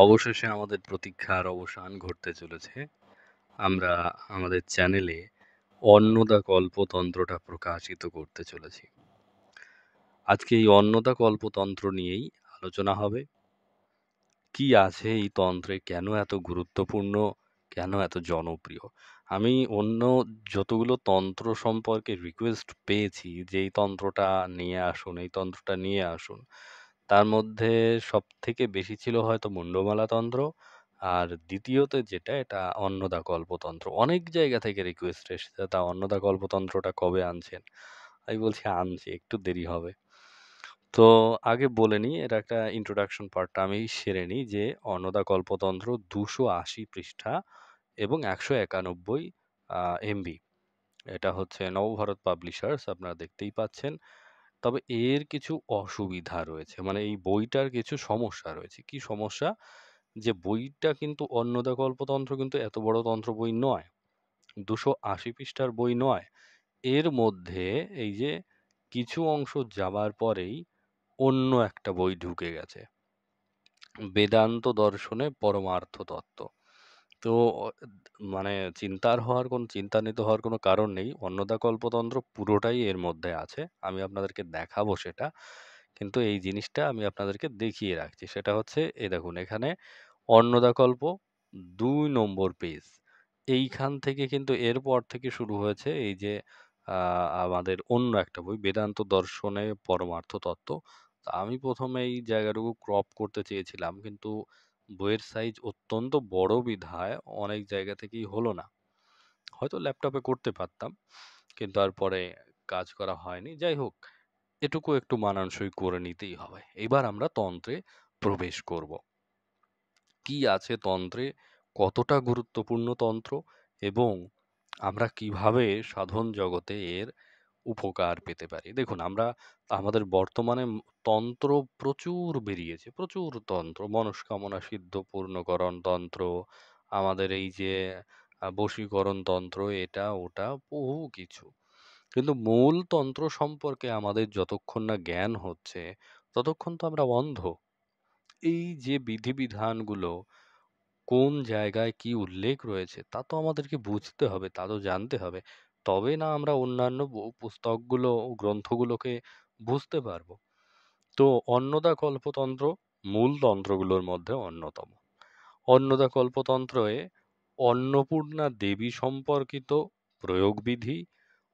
অবশেষে আমাদের প্রতীক্ষার অবসান ঘটতে চলেছে। আমরা আমাদের চ্যানেলে অন্নদা কল্পতন্ত্রটা প্রকাশিত করতে চলেছি। আজকে এই অন্নদা কল্পতন্ত্র নিয়েই আলোচনা হবে। কি আছে এই তন্ত্রে? কেন এত গুরুত্বপূর্ণ? কেন এত জনপ্রিয়? আমি অন্য যতগুলো তন্ত্র সম্পর্কে রিকোয়েস্ট পেয়েছি যে এই তন্ত্রটা নিয়ে আসুন, এই তন্ত্রটা নিয়ে আসুন। তার মধ্যে সবথেকে বেশি ছিল হয়তো মুন্ডমালা তন্ত্র। আর দ্বিতীয়তে যেটা এটা অন্নদা কল্পতন্ত্র। অনেক জায়গা থেকে রিকোয়েস্ট এসেছে, তা অন্নদা কল্পতন্ত্রটা কবে আনছেন? আমি বলছি আনছি, একটু দেরি হবে। তো আগে বলে নিই, এর একটা ইন্ট্রোডাকশন পার্টটা আমি সেরে নিই যে অন্নদা কল্পতন্ত্র 280 পৃষ্ঠা এবং 191 এমবি। এটা হচ্ছে নবভারত পাবলিশার্স, আপনারা দেখতেই পাচ্ছেন। তবে এর কিছু অসুবিধা রয়েছে, মানে এই বইটার কিছু সমস্যা রয়েছে। কি সমস্যা? যে বইটা কিন্তু অন্নদা কল্পতন্ত্র কিন্তু এত বড় তন্ত্র বই নয়, 280 পৃষ্ঠার বই নয়। এর মধ্যে এই যে কিছু অংশ যাবার পরেই অন্য একটা বই ঢুকে গেছে, বেদান্ত দর্শনে পরমার্থ তত্ত্ব। তো মানে চিন্তান্বিত হওয়ার কোনো কারণ নেই। অন্নদা কল্পতন্ত্র পুরোটাই এর মধ্যে আছে। আমি আপনাদেরকে দেখাবো সেটা। কিন্তু এই জিনিসটা আমি আপনাদেরকে দেখিয়ে রাখছি। সেটা হচ্ছে এই দেখুন, এখানে অন্নদা কল্প ২ নম্বর পেজ। এইখান থেকে কিন্তু এরপর থেকে শুরু হয়েছে এই যে আমাদের অন্য একটা বই, বেদান্ত দর্শনে পরমার্থ তত্ত্ব। তো আমি ১ম এই জায়গাটুকু ক্রপ করতে চেয়েছিলাম, কিন্তু বইয়ের সাইজ অত্যন্ত বড় বিধায় অনেক জায়গা থেকেই হলো না। হয়তো ল্যাপটপে করতে পারতাম, কিন্তু আর পরে কাজ করা হয়নি। যাই হোক, এটুকু একটু মানানসই করে নিতেই হবে। এবার আমরা তন্ত্রে প্রবেশ করব। কি আছে তন্ত্রে? কতটা গুরুত্বপূর্ণ তন্ত্র? এবং আমরা কিভাবে সাধন জগতে এর উপকার পেতে পারি? দেখুন, আমরা আমাদের বর্তমানে তন্ত্র প্রচুর বেরিয়েছে, প্রচুর তন্ত্র। মনস্কামনা সিদ্ধ পূর্ণকরণ তন্ত্র, আমাদের এই যে বশীকরণ তন্ত্র, এটা ওটা বহু কিছু। কিন্তু মূল তন্ত্র সম্পর্কে আমাদের যতক্ষণ না জ্ঞান হচ্ছে, ততক্ষণ তো আমরা অন্ধ। এই যে বিধিবিধানগুলো কোন জায়গায় কি উল্লেখ রয়েছে তা তো আমাদেরকে বুঝতে হবে, তা তো জানতে হবে। তবে না আমরা অন্যান্য পুস্তকগুলো ও গ্রন্থগুলোকে বুঝতে পারবো। তো অন্নদা কল্পতন্ত্র মূল তন্ত্রগুলোর মধ্যে অন্যতম। অন্নদা কল্পতন্ত্রে অন্নপূর্ণা দেবী সম্পর্কিত প্রয়োগবিধি,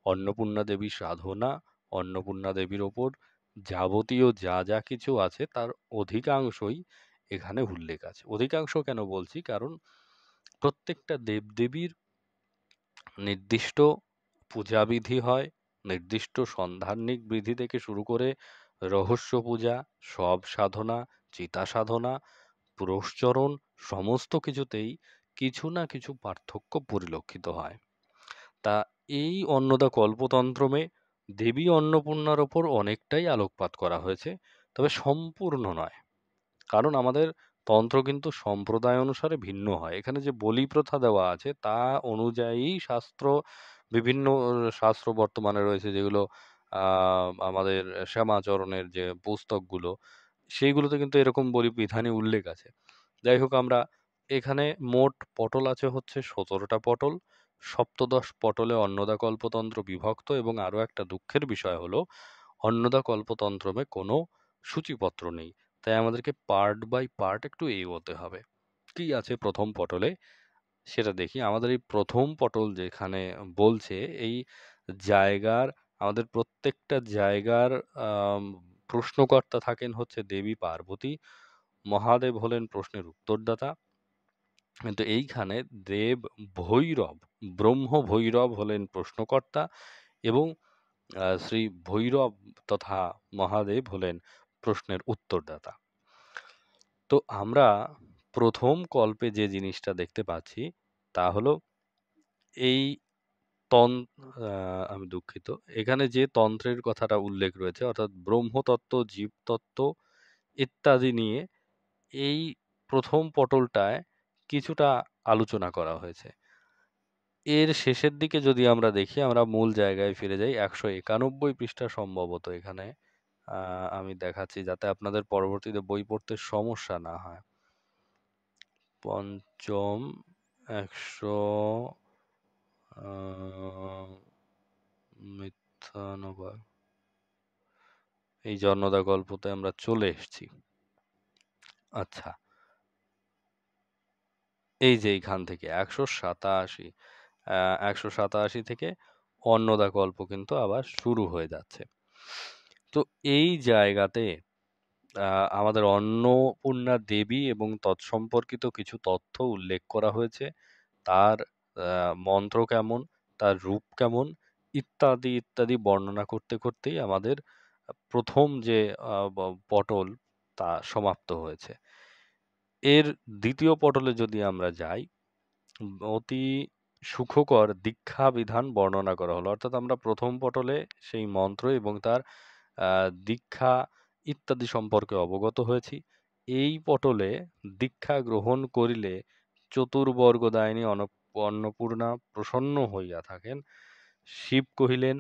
অন্নপূর্ণা দেবী সাধনা, অন্নপূর্ণা দেবীর ওপর যাবতীয় যা যা কিছু আছে তার অধিকাংশই এখানে উল্লেখ আছে। অধিকাংশ কেন বলছি? কারণ প্রত্যেকটা দেবদেবীর নির্দিষ্ট পূজাবিধি হয়, নির্দিষ্ট সন্ধানিক বিধি থেকে শুরু করে রহস্য পূজা, সব সাধনা, চিতা সাধনা, পুরস্চরণ, সমস্ত কিছুতেই কিছু না কিছু পার্থক্য পরিলক্ষিত হয়। তা এই অন্নদা কল্পতন্ত্রমে দেবী অন্নপূর্ণার ওপর অনেকটাই আলোকপাত করা হয়েছে, তবে সম্পূর্ণ নয়। কারণ আমাদের তন্ত্র কিন্তু সম্প্রদায় অনুসারে ভিন্ন হয়। এখানে যে বলি প্রথা দেওয়া আছে তা অনুযায়ী বিভিন্ন শাস্ত্র বর্তমানে রয়েছে, যেগুলো আমাদের শ্যামাচরণের যে পুস্তকগুলো, সেইগুলোতে কিন্তু এরকম বলি বিধানই উল্লেখ আছে। যাই হোক, আমরা এখানে মোট পটল আছে হচ্ছে ১৭টা পটল। সপ্তদশ পটলে অন্নদা কল্পতন্ত্র বিভক্ত, এবং আরো একটা দুঃখের বিষয় হলো অন্নদা কল্পতন্ত্রমে কোনো সূচিপত্র নেই। তাই আমাদেরকে পার্ট বাই পার্ট একটু এগোতে হবে। কি আছে প্রথম পটলে সেটা দেখি। আমাদের এই প্রথম পটল যেখানে বলছে এই জায়গার, আমাদের প্রত্যেকটা জায়গার আম, প্রশ্নকর্তা থাকেন হচ্ছে দেবী পার্বতী, মহাদেব হলেন প্রশ্নের উত্তরদাতা। কিন্তু এইখানে দেব ভৈরব, ব্রহ্ম ভৈরব হলেন প্রশ্নকর্তা, এবং শ্রী ভৈরব তথা মহাদেব হলেন প্রশ্নের উত্তরদাতা। তো আমরা প্রথম কল্পে যে জিনিসটা দেখতে পাচ্ছি তা হলো এই তন আমি দুঃখিত, এখানে যে তন্ত্রের কথাটা উল্লেখ রয়েছে অর্থাৎ ব্রহ্মতত্ত্ব, জীবতত্ত্ব ইত্যাদি নিয়ে এই প্রথম পটলটায় কিছুটা আলোচনা করা হয়েছে। এর শেষের দিকে যদি আমরা দেখি, আমরা মূল জায়গায় ফিরে যাই, ১৯১ পৃষ্ঠা সম্ভবত এখানে আমি দেখাচ্ছি যাতে আপনাদের পরবর্তীতে বই পড়তে সমস্যা না হয়। পঞ্চম ১০০ মিথ্যানুবাদ। এই যে অন্নদা গল্পতে আমরা চলে এসেছি। আচ্ছা, এই যে এইখান থেকে ১৮৭ থেকে অন্নদা গল্প কিন্তু আবার শুরু হয়ে যাচ্ছে। তো এই জায়গাতে আমাদের অন্নপূর্ণা দেবী এবং তৎসম্পর্কিত কিছু তথ্য উল্লেখ করা হয়েছে। তার মন্ত্র কেমন, তার রূপ কেমন ইত্যাদি, ইত্যাদি বর্ণনা করতে, করতেই আমাদের প্রথম যে পটল তা সমাপ্ত হয়েছে। এর দ্বিতীয় পটলে যদি আমরা যাই, অতি সুখকর দীক্ষা বিধান বর্ণনা করা হলো। অর্থাৎ আমরা প্রথম পটলে সেই মন্ত্র এবং তার দীক্ষা ইত্যাদি সম্পর্কে অবগত হয়েছি। এই পটলে দীক্ষা গ্রহণ করিলে চতুর্বর্গদায়িনী অন্নপূর্ণা প্রসন্ন হইয়া থাকেন। শিব কহিলেন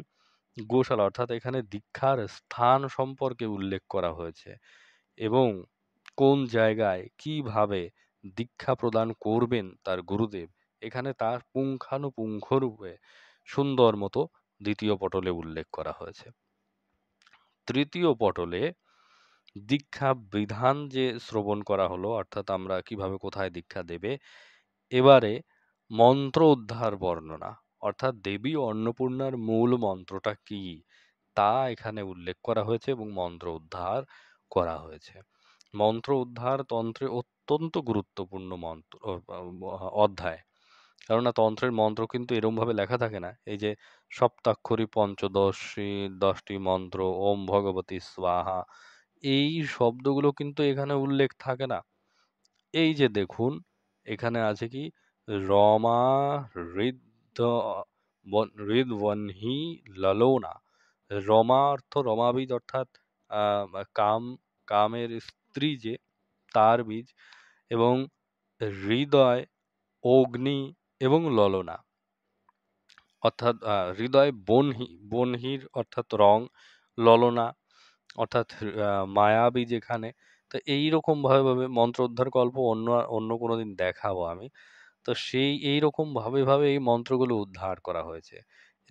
গোশালা, অর্থাৎ এখানে দীক্ষার স্থান সম্পর্কে উল্লেখ করা হয়েছে এবং কোন জায়গায় কিভাবে দীক্ষা প্রদান করবেন তার গুরুদেব, এখানে তার পুঙ্খানুপুঙ্খ রূপে সুন্দর মতো দ্বিতীয় পটলে উল্লেখ করা হয়েছে। তৃতীয় পটলে দীক্ষা বিধান যে শ্রবণ করা হলো, অর্থাৎ আমরা কিভাবে কোথায় দীক্ষা দেবে, এবারে মন্ত্র উদ্ধার বর্ণনা, অর্থাৎ দেবী অন্নপূর্ণার মূল মন্ত্রটা কি তা এখানে উল্লেখ করা হয়েছে এবং মন্ত্র উদ্ধার করা হয়েছে। মন্ত্র উদ্ধার তন্ত্রে অত্যন্ত গুরুত্বপূর্ণ মন্ত্র অধ্যায়। কেননা তন্ত্রের মন্ত্র কিন্তু এরম ভাবে লেখা থাকে না। এই যে সপ্তাক্ষরী পঞ্চদশী 10টি মন্ত্র, ওম ভগবতী স্বাহা, এই শব্দগুলো কিন্তু এখানে উল্লেখ থাকে না। এই যে দেখুন, এখানে আছে কি রমা হৃদ হৃদবহ্নি ললোনা। রমা অর্থ রমাবীজ, অর্থাৎ কাম, কামের স্ত্রী যে তার বীজ, এবং হৃদয় অগ্নি এবং ললনা, অর্থাৎ হৃদয় বহ্নির অর্থাৎ রং, ললনা অর্থাৎ মায়াবী যেখানে। তো এইরকম ভাবে মন্ত্র উদ্ধার গল্প অন্য অন্য কোনোদিন দেখাবো আমি। তো সেই এইরকম ভাবে এই মন্ত্রগুলো উদ্ধার করা হয়েছে,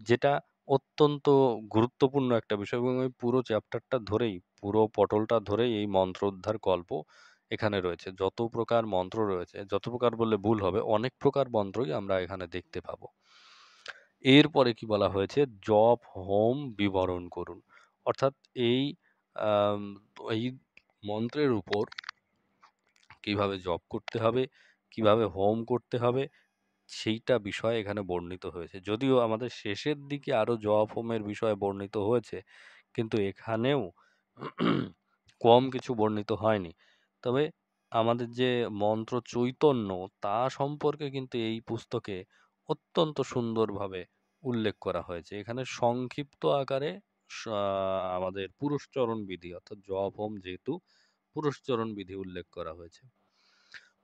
যেটা অত্যন্ত গুরুত্বপূর্ণ একটা বিষয় এবং এই পুরো চ্যাপ্টারটা ধরেই, পুরো পটলটা ধরেই এই মন্ত্র উদ্ধার গল্প এখানে রয়েছে। যত প্রকার মন্ত্র রয়েছে, যত প্রকার বললে ভুল হবে, অনেক প্রকার মন্ত্রই আমরা এখানে দেখতে পাবো। এরপরে কি বলা হয়েছে, জপ হোম বিবরণ করুন, অর্থাৎ এই আম, এই মন্ত্রের উপর কিভাবে জপ করতে হবে, কিভাবে হোম করতে হবে, সেইটা বিষয় এখানে বর্ণিত হয়েছে। যদিও আমাদের শেষের দিকে আরো জপ হোমের বিষয় বর্ণিত হয়েছে, কিন্তু এখানেও কম কিছু বর্ণিত হয়নি। তবে আমাদের যে মন্ত্র চৈতন্য তা সম্পর্কে কিন্তু এই পুস্তকে অত্যন্ত সুন্দরভাবে উল্লেখ করা হয়েছে। এখানে সংক্ষিপ্ত আকারে আমাদের পুরুষচরণ বিধি, অর্থাৎ জপ হোম যেহেতু পুরুষচরণ বিধি উল্লেখ করা হয়েছে।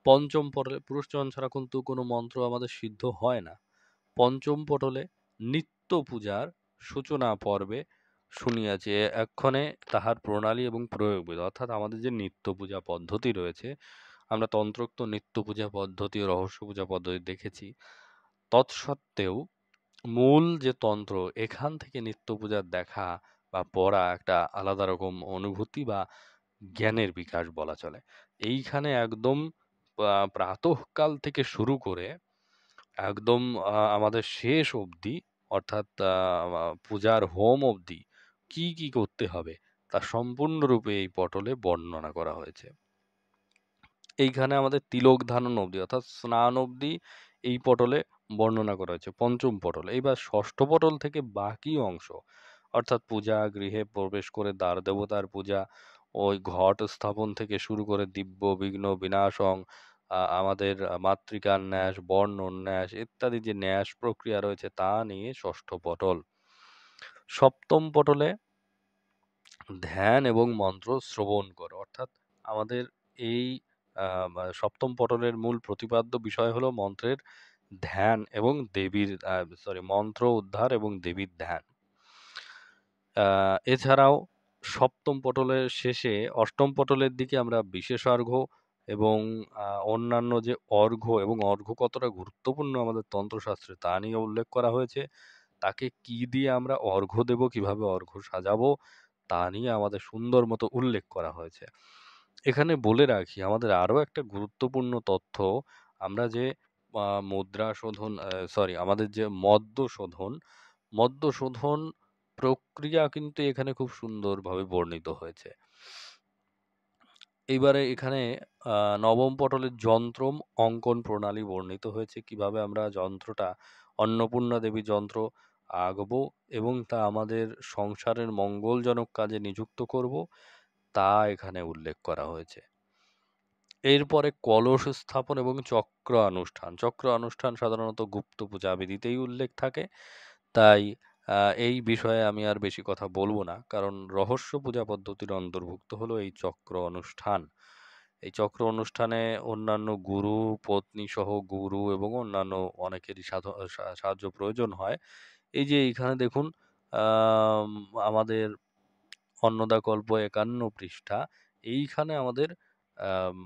পঞ্চম পটলে পুরুষচরণ ছাড়া কিন্তু কোনো মন্ত্র আমাদের সিদ্ধ হয় না। পঞ্চম পটলে নিত্য পূজার সূচনা পর্বে শুনিয়াছি এক্ষণে তাহার প্রণালী এবং প্রয়োগবিধি, অর্থাৎ আমাদের যে নিত্য পূজা পদ্ধতি রয়েছে, আমরা তন্ত্রোক্ত নিত্য পূজা পদ্ধতি ও রহস্য পূজা পদ্ধতি দেখেছি। তৎসত্ত্বেও মূল যে তন্ত্র, এখান থেকে নিত্য পূজার দেখা বা পড়া একটা আলাদা রকম অনুভূতি বা জ্ঞানের বিকাশ বলা চলে। এইখানে একদম প্রাতঃকাল থেকে শুরু করে একদম আমাদের শেষ অবধি, অর্থাৎ পূজার হোম অবধি কি কি করতে হবে তা সম্পূর্ণরূপে এই পটলে বর্ণনা করা হয়েছে। এইখানে আমাদের তিলক ধারণ অবধি, অর্থাৎ স্নান অবধি এই পটলে বর্ণনা করা হয়েছে পঞ্চম পটলে। এইবার ষষ্ঠ পটল থেকে বাকি অংশ, অর্থাৎ পূজা গৃহে প্রবেশ করে দ্বার দেবতার পূজা, ওই ঘট স্থাপন থেকে শুরু করে দিব্য বিঘ্ন বিনাশং, আমাদের মাতৃকার ন্যাস, বর্ণ ন্যাস ইত্যাদি যে ন্যাস প্রক্রিয়া রয়েছে তা নিয়ে ষষ্ঠ পটল। সপ্তম পটলে ধ্যান এবং মন্ত্র শ্রবণ করো, অর্থাৎ আমাদের এই সপ্তম পটলের মূল প্রতিপাদ্য বিষয় হলো মন্ত্রের ধ্যান এবং দেবীর মন্ত্র উদ্ধার এবং দেবীর ধ্যান। এছাড়াও সপ্তম পটলের শেষে অষ্টম পটলের দিকে আমরা বিশেষার্ঘ্য এবং অন্যান্য যে অর্ঘ্য এবং অর্ঘ্য কতটা গুরুত্বপূর্ণ আমাদের তন্ত্রশাস্ত্রে তা নিয়ে উল্লেখ করা হয়েছে। তাকে কি দিয়ে আমরা অর্ঘ্য দেব, কিভাবে অর্ঘ্য সাজাবো তা নিয়ে আমাদের সুন্দর মতো উল্লেখ করা হয়েছে। এখানে বলে রাখি আমাদের আরো একটা গুরুত্বপূর্ণ তথ্য, আমরা যে মুদ্রা শোধন সরি আমাদের যে মদ্য শোধন প্রক্রিয়া কিন্তু এখানে খুব সুন্দরভাবে বর্ণিত হয়েছে। এইবারে এখানে নবম পটলের যন্ত্রম অঙ্কন প্রণালী বর্ণিত হয়েছে। কিভাবে আমরা যন্ত্রটা অন্নপূর্ণা দেবী যন্ত্র আঁকবো এবং তা আমাদের সংসারের মঙ্গলজনক কাজে নিযুক্ত করব, তা এখানে উল্লেখ করা হয়েছে। এরপরে কলস স্থাপন এবং চক্র অনুষ্ঠান। চক্র অনুষ্ঠান সাধারণত গুপ্ত পূজা বিধিতেই উল্লেখ থাকে। তাই এই বিষয়ে আমি আর বেশি কথা বলব না। কারণ রহস্য পূজা পদ্ধতির অন্তর্ভুক্ত হলো এই চক্র অনুষ্ঠান। এই চক্র অনুষ্ঠানে অন্যান্য গুরু, পত্নীসহ গুরু এবং অন্যান্য অনেকেরই সাহায্য প্রয়োজন হয়। এই যে এইখানে দেখুন, আম আমাদের অন্নদাকল্প ৫১ পৃষ্ঠা। এইখানে আমাদের আম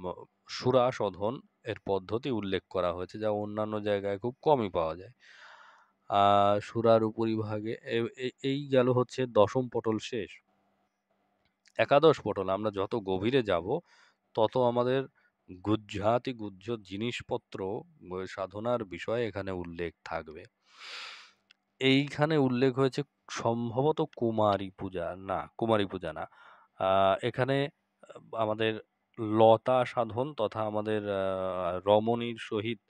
সূরা শোধন এর পদ্ধতি উল্লেখ করা হয়েছে, যা অন্যান্য জায়গায় খুব কমই পাওয়া যায়। সূরার উপরিভাগে এই গেল হচ্ছে ১০ম পটল শেষ। একাদশ পটল আমরা যত গভীরে যাব, তত আমাদের গুহ্য জিনিসপত্র সাধনার বিষয়ে এখানে উল্লেখ থাকবে। এইখানে উল্লেখ হয়েছে সম্ভবত কুমারী পূজা না। এখানে আমাদের লতা সাধন তথা আমাদের রমণীর সহিত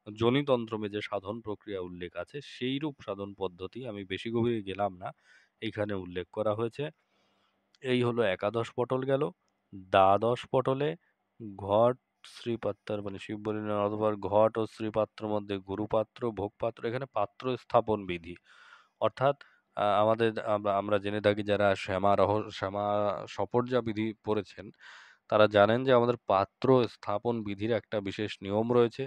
যোনিতন্ত্রমে যে সাধন প্রক্রিয়া উল্লেখ আছে, সেইরূপ সাধন পদ্ধতি আমি বেশি গভীরে গেলাম না, এইখানে উল্লেখ করা হয়েছে। এই হলো একাদশ পটল গেল। দ্বাদশ পটলে ঘট শ্রীপাত্র মানে শিববলির অথবা ঘট ও শ্রীপাত্র মধ্যে গুরুপাত্র ভোগপাত্র, এখানে পাত্র স্থাপন বিধি। অর্থাৎ আমাদের আমরা জেনে থাকি যারা শ্যামা সপর্যা বিধি পড়েছেন, তারা জানেন যে আমাদের পাত্র স্থাপন বিধির একটা বিশেষ নিয়ম রয়েছে।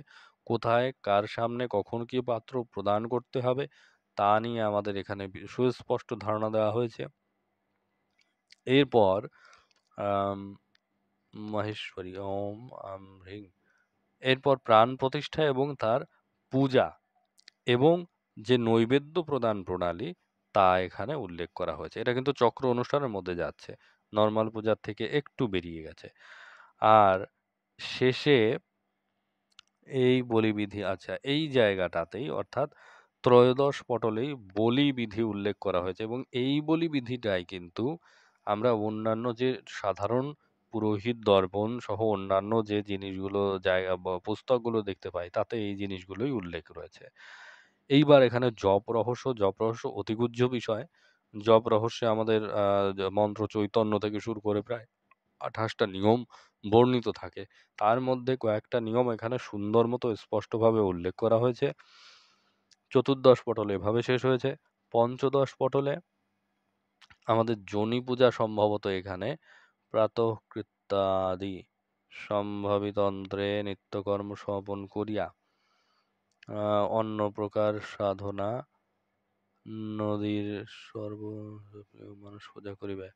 কোথায় কার সামনে কখন কি পাত্র প্রদান করতে হবে তা নিয়ে আমাদের এখানে সুস্পষ্ট ধারণা দেওয়া হয়েছে। এরপর আম মাহেশ্বরী ওম হ্রিং, এরপর প্রাণ প্রতিষ্ঠা এবং তার পূজা এবং যে নৈবেদ্য প্রদান প্রণালী তা এখানে উল্লেখ করা হয়েছে। এটা কিন্তু চক্র অনুষ্ঠানের মধ্যে যাচ্ছে, নর্মাল পূজার থেকে একটু বেরিয়ে গেছে। আর শেষে এই বলিবিধি, আচ্ছা এই জায়গাটাতেই অর্থাৎ ত্রয়োদশ পটলেই বলিবিধি উল্লেখ করা হয়েছে এবং এই বলিবিধিটাই কিন্তু আমরা অন্যান্য যে সাধারণ পুরোহিত দর্পণ সহ অন্যান্য যে জিনিসগুলো জায়গা বা পুস্তকগুলো দেখতে পাই, তাতে এই জিনিসগুলোই উল্লেখ রয়েছে। এইবার এখানে জপ রহস্য অতিগুহ্য বিষয়। জপ রহস্যে আমাদের মন্ত্র চৈতন্য থেকে শুরু করে প্রায় ২৮টা নিয়ম বর্ণিত থাকে। তার মধ্যে কয়েকটা নিয়ম এখানে সুন্দর মতো স্পষ্টভাবে উল্লেখ করা হয়েছে। চতুর্দশ পটল এভাবে শেষ হয়েছে। পঞ্চদশ পটলে আমাদের যোনি পূজা সম্ভবত এখানে প্রাতঃকৃত্যাদি সম্ভাবিতন্ত্রে নিত্যকর্ম সমাপন করিয়া অন্য প্রকার সাধনা নদীর সর্ব মানুষ পূজা করিবে।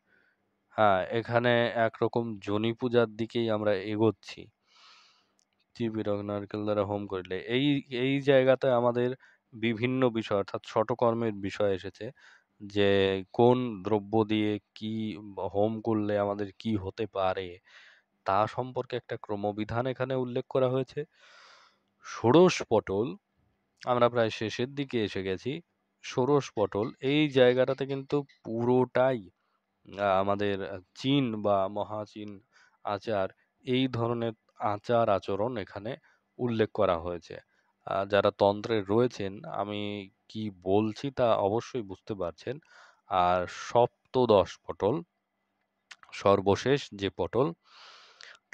হ্যাঁ, এখানে একরকম যোনি পূজার দিকেই আমরা এগোচ্ছি। চিবিরক নারকেল দ্বারা হোম করিলে এই জায়গাতে আমাদের বিভিন্ন বিষয় অর্থাৎ ষটকর্মের বিষয় এসেছে, যে কোন দ্রব্য দিয়ে কি হোম করলে আমাদের কি হতে পারে তা সম্পর্কে একটা ক্রমবিধান এখানে উল্লেখ করা হয়েছে। ষোড়শ পটল আমরা প্রায় শেষের দিকে এসে গেছি। ষোড়শ পটল এই জায়গাটাতে কিন্তু পুরোটাই আমাদের চীন বা মহাচীন আচার, এই ধরনের আচার আচরণ এখানে উল্লেখ করা হয়েছে। যারা তন্ত্রে রয়েছেন, আমি কি বলছি তা অবশ্যই বুঝতে পারছেন। আর সপ্তদশ পটল সর্বশেষ যে পটল,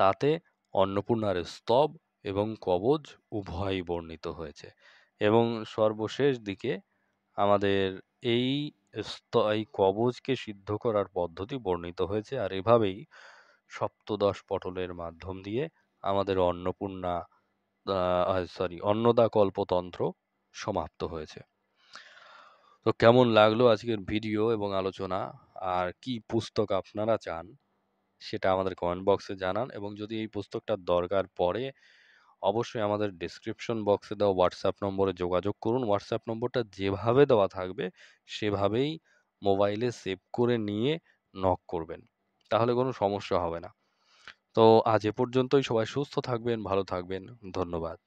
তাতে অন্নপূর্ণার স্তব এবং কবচ উভয়ই বর্ণিত হয়েছে এবং সর্বশেষ দিকে আমাদের এই এই কবচকে সিদ্ধ করার পদ্ধতি বর্ণিত হয়েছে। আর এভাবেই সপ্তদশ পটলের মাধ্যম দিয়ে আমাদের অন্নদা কল্পতন্ত্র সমাপ্ত হয়েছে। তো কেমন লাগলো আজকের ভিডিও এবং আলোচনা, আর কি পুস্তক আপনারা চান সেটা আমাদের কমেন্ট বক্সে জানান এবং যদি এই পুস্তকটার দরকার পড়ে অবশ্যই আমাদের ডেসক্রিপশন বক্সে দেওয়া হোয়াটসঅ্যাপ নম্বরে যোগাযোগ করুন। হোয়াটসঅ্যাপ নম্বরটা যেভাবে দেওয়া থাকবে সেভাবেই মোবাইলে সেভ করে নিয়ে নক করবেন। তাহলে কোনো সমস্যা হবে না। তো আজ এ পর্যন্তই। সবাই সুস্থ থাকবেন, ভালো থাকবেন। ধন্যবাদ।